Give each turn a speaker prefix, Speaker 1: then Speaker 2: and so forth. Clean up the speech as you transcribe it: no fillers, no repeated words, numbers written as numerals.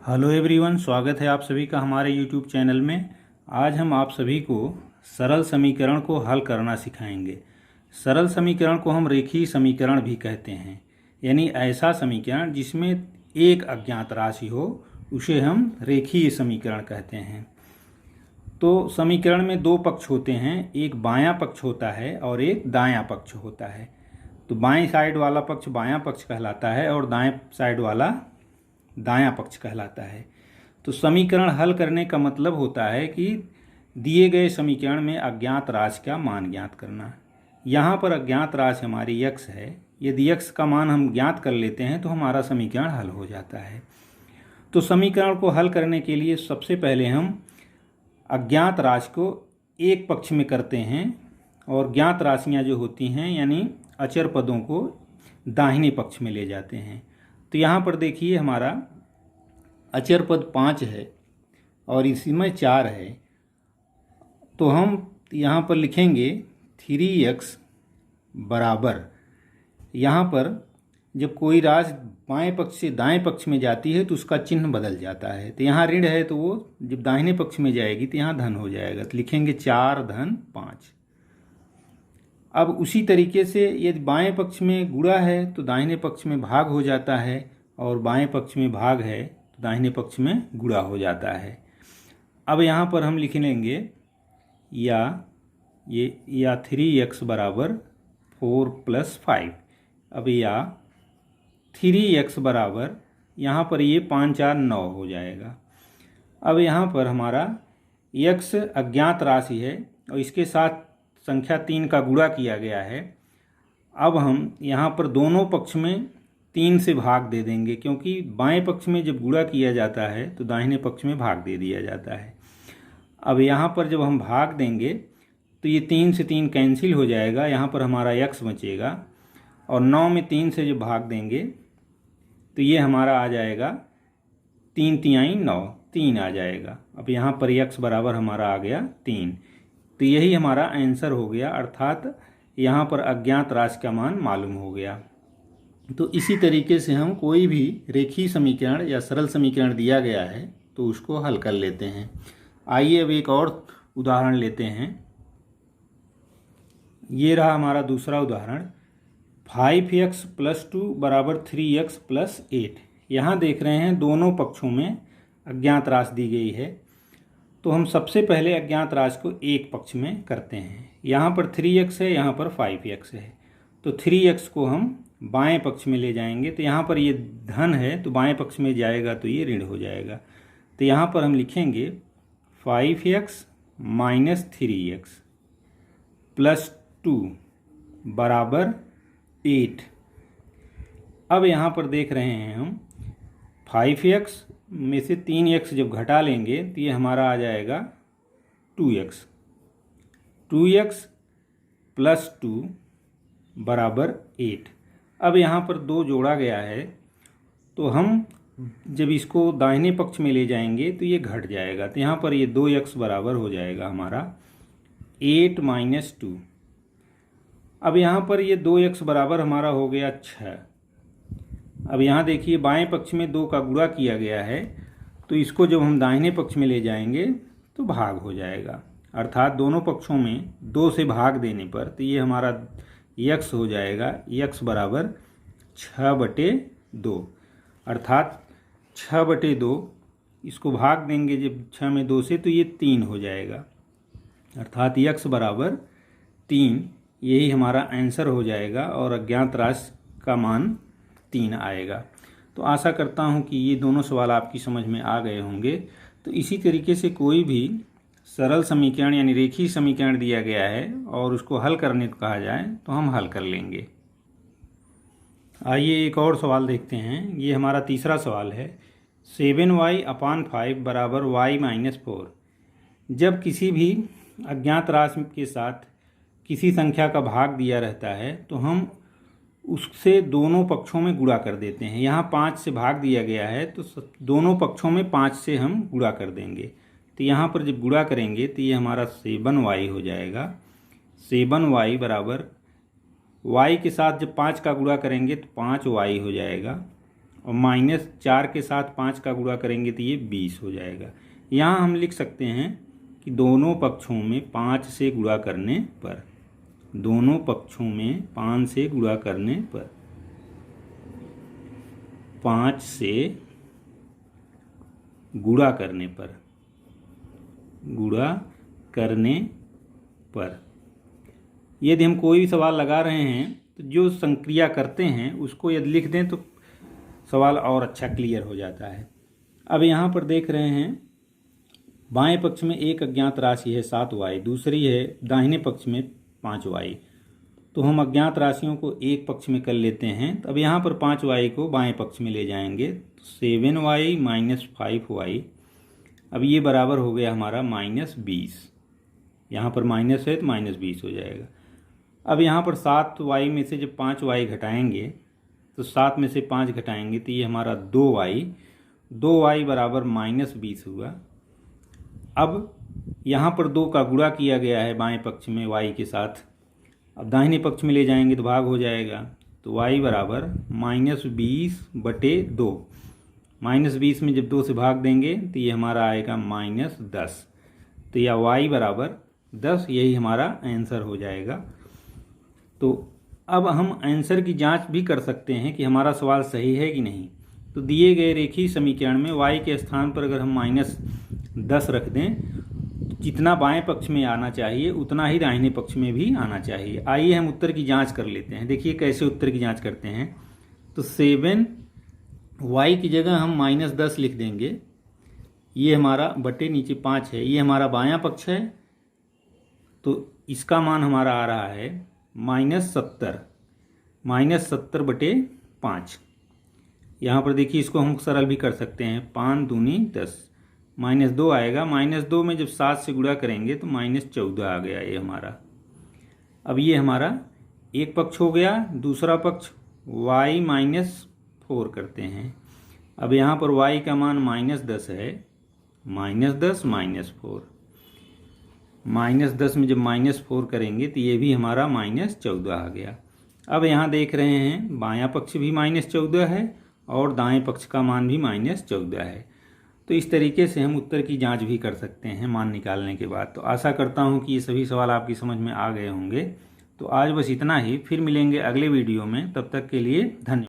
Speaker 1: Hello everyone, स्वागत है आप सभी का हमारे यूट्यूब चैनल में। आज हम आप सभी को सरल समीकरण को हल करना सिखाएंगे। सरल समीकरण को हम रेखीय समीकरण भी कहते हैं, यानी ऐसा समीकरण जिसमें एक अज्ञात राशि हो उसे हम रेखीय समीकरण कहते हैं। तो समीकरण में दो पक्ष होते हैं, एक बायां पक्ष होता है और एक दायां पक्ष होता है। तो बाएं साइड वाला पक्ष बायां पक्ष कहलाता है और दाएं साइड वाला दायां पक्ष कहलाता है। तो समीकरण हल करने का मतलब होता है कि दिए गए समीकरण में अज्ञात राशि का मान ज्ञात करना। यहाँ पर अज्ञात राशि हमारी x है। यदि x का मान हम ज्ञात कर लेते हैं तो हमारा समीकरण हल हो जाता है। तो समीकरण को हल करने के लिए सबसे पहले हम अज्ञात राशि को एक पक्ष में करते हैं और ज्ञात राशियाँ जो होती हैं यानी अचर पदों को दाहिने पक्ष में ले जाते हैं। तो यहाँ पर देखिए हमारा अचर पद 5 है और इसी में 4 है। तो हम यहाँ पर लिखेंगे 3x बराबर, यहाँ पर जब कोई राशि बाएं पक्ष से दाएं पक्ष में जाती है तो उसका चिन्ह बदल जाता है। तो यहाँ ऋण है तो वो जब दाहिने पक्ष में जाएगी तो यहाँ धन हो जाएगा। तो लिखेंगे 4 धन 5। अब उसी तरीके से यदि बाएं पक्ष में गुणा है तो दाहिने पक्ष में भाग हो जाता है और बाएं पक्ष में भाग है तो दाहिने पक्ष में गुणा हो जाता है। अब यहाँ पर हम लिख लेंगे या 3x बराबर 4 + 5। अब या 3x बराबर यहाँ पर ये 5 4 9 हो जाएगा। अब यहाँ पर हमारा x अज्ञात राशि है और इसके साथ संख्या 3 का गुणा किया गया है। अब हम यहाँ पर दोनों पक्ष में 3 से भाग दे देंगे, क्योंकि बाएं पक्ष में जब गुणा किया जाता है तो दाहिने पक्ष में भाग दे दिया जाता है। अब यहाँ पर जब हम भाग देंगे तो ये 3 से 3 कैंसिल हो जाएगा, यहाँ पर हमारा x बचेगा और 9 में 3 से जब भाग देंगे तो ये हमारा आ जाएगा 3 तिहाई 9, 3 आ जाएगा। अब यहाँ पर x बराबर हमारा आ गया 3। तो यही हमारा आंसर हो गया, अर्थात यहाँ पर अज्ञात राशि का मान मालूम हो गया। तो इसी तरीके से हम कोई भी रेखीय समीकरण या सरल समीकरण दिया गया है तो उसको हल कर लेते हैं। आइए अब एक और उदाहरण लेते हैं। ये रहा हमारा दूसरा उदाहरण, 5x + 2 बराबर 3x + 8। यहाँ देख रहे हैं दोनों पक्षों में अज्ञात राशि दी गई है। तो हम सबसे पहले अज्ञात राशि को एक पक्ष में करते हैं। यहाँ पर 3x है, यहाँ पर 5x है। तो 3x को हम बाएं पक्ष में ले जाएंगे। तो यहाँ पर ये धन है तो बाएं पक्ष में जाएगा तो ये ऋण हो जाएगा। तो यहाँ पर हम लिखेंगे 5x - 3x + 2 बराबर 8। अब यहाँ पर देख रहे हैं हम 5x में से 3x जब घटा लेंगे तो ये हमारा आ जाएगा 2x। 2x + 2 बराबर 8। अब यहाँ पर 2 जोड़ा गया है तो हम जब इसको दाहिने पक्ष में ले जाएंगे तो ये घट जाएगा। तो यहाँ पर ये 2x बराबर हो जाएगा हमारा 8 - 2। अब यहाँ पर ये 2x बराबर हमारा हो गया 6। अब यहाँ देखिए बाएं पक्ष में 2 का गुणा किया गया है तो इसको जब हम दाहिने पक्ष में ले जाएंगे तो भाग हो जाएगा, अर्थात दोनों पक्षों में 2 से भाग देने पर तो ये हमारा x हो जाएगा। x बराबर 6/2, अर्थात 6/2 इसको भाग देंगे जब 6 में 2 से तो ये 3 हो जाएगा, अर्थात x बराबर 3। यही हमारा आंसर हो जाएगा और अज्ञात राशि का मान 3 आएगा। तो आशा करता हूँ कि ये दोनों सवाल आपकी समझ में आ गए होंगे। तो इसी तरीके से कोई भी सरल समीकरण यानी रेखीय समीकरण दिया गया है और उसको हल करने को कहा जाए तो हम हल कर लेंगे। आइए एक और सवाल देखते हैं। ये हमारा तीसरा सवाल है, 7y/5 बराबर y - 4। जब किसी भी अज्ञात राशि के साथ किसी संख्या का भाग दिया रहता है तो हम उससे दोनों पक्षों में गुणा कर देते हैं। यहाँ 5 से भाग दिया गया है तो दोनों पक्षों में 5 से हम गुणा कर देंगे। तो यहाँ पर जब गुणा करेंगे तो ये हमारा 7y हो जाएगा। 7y बराबर y के साथ जब 5 का गुणा करेंगे तो 5y हो जाएगा और -4 के साथ 5 का गुणा करेंगे तो ये 20 हो जाएगा। यहाँ हम लिख सकते हैं कि दोनों पक्षों में 5 से गुणा करने पर, दोनों पक्षों में 5 से गुणा करने पर, 5 से गुणा करने पर, गुणा करने पर, यदि हम कोई भी सवाल लगा रहे हैं तो जो संक्रिया करते हैं उसको यदि लिख दें तो सवाल और अच्छा क्लियर हो जाता है। अब यहाँ पर देख रहे हैं बाएं पक्ष में एक अज्ञात राशि है 7y, दूसरी है दाहिने पक्ष में 5y। तो हम अज्ञात राशियों को एक पक्ष में कर लेते हैं। तो अब यहाँ पर 5y को बाएं पक्ष में ले जाएंगे तो 7y - 5y, अब ये बराबर हो गया हमारा -20। यहाँ पर माइनस है तो -20 हो जाएगा। अब यहाँ पर 7y में से जब 5y घटाएंगे तो 7 में से 5 घटाएंगे तो ये हमारा 2y बराबर -20 हुआ। अब यहाँ पर 2 का गुणा किया गया है बाएं पक्ष में y के साथ, अब दाहिने पक्ष में ले जाएंगे तो भाग हो जाएगा। तो y बराबर -20/2, -20 में जब 2 से भाग देंगे तो ये हमारा आएगा -10। तो यह y बराबर 10, यही हमारा आंसर हो जाएगा। तो अब हम आंसर की जांच भी कर सकते हैं कि हमारा सवाल सही है कि नहीं। तो दिए गए रेखीय समीकरण में y के स्थान पर अगर हम -10 रख दें तो जितना बाएं पक्ष में आना चाहिए उतना ही दाहिने पक्ष में भी आना चाहिए। आइए हम उत्तर की जांच कर लेते हैं। देखिए कैसे उत्तर की जांच करते हैं। तो 7y की जगह हम -10 लिख देंगे। ये हमारा बटे नीचे 5 है, ये हमारा बायां पक्ष है, तो इसका मान हमारा आ रहा है -70, -70/5। यहाँ पर देखिए इसको हम सरल भी कर सकते हैं, 5 दूनी 10, -2 आएगा। -2 में जब 7 से गुणा करेंगे तो -14 आ गया ये हमारा। अब ये हमारा एक पक्ष हो गया, दूसरा पक्ष y -4 करते हैं। अब यहाँ पर y का मान -10 है, -10 -4, -10 में जब -4 करेंगे तो ये भी हमारा -14 आ गया। अब यहाँ देख रहे हैं बायां पक्ष भी -14 है और दाएं पक्ष का मान भी -14 है। तो इस तरीके से हम उत्तर की जांच भी कर सकते हैं मान निकालने के बाद। तो आशा करता हूँ कि ये सभी सवाल आपकी समझ में आ गए होंगे। तो आज बस इतना ही, फिर मिलेंगे अगले वीडियो में। तब तक के लिए धन्यवाद।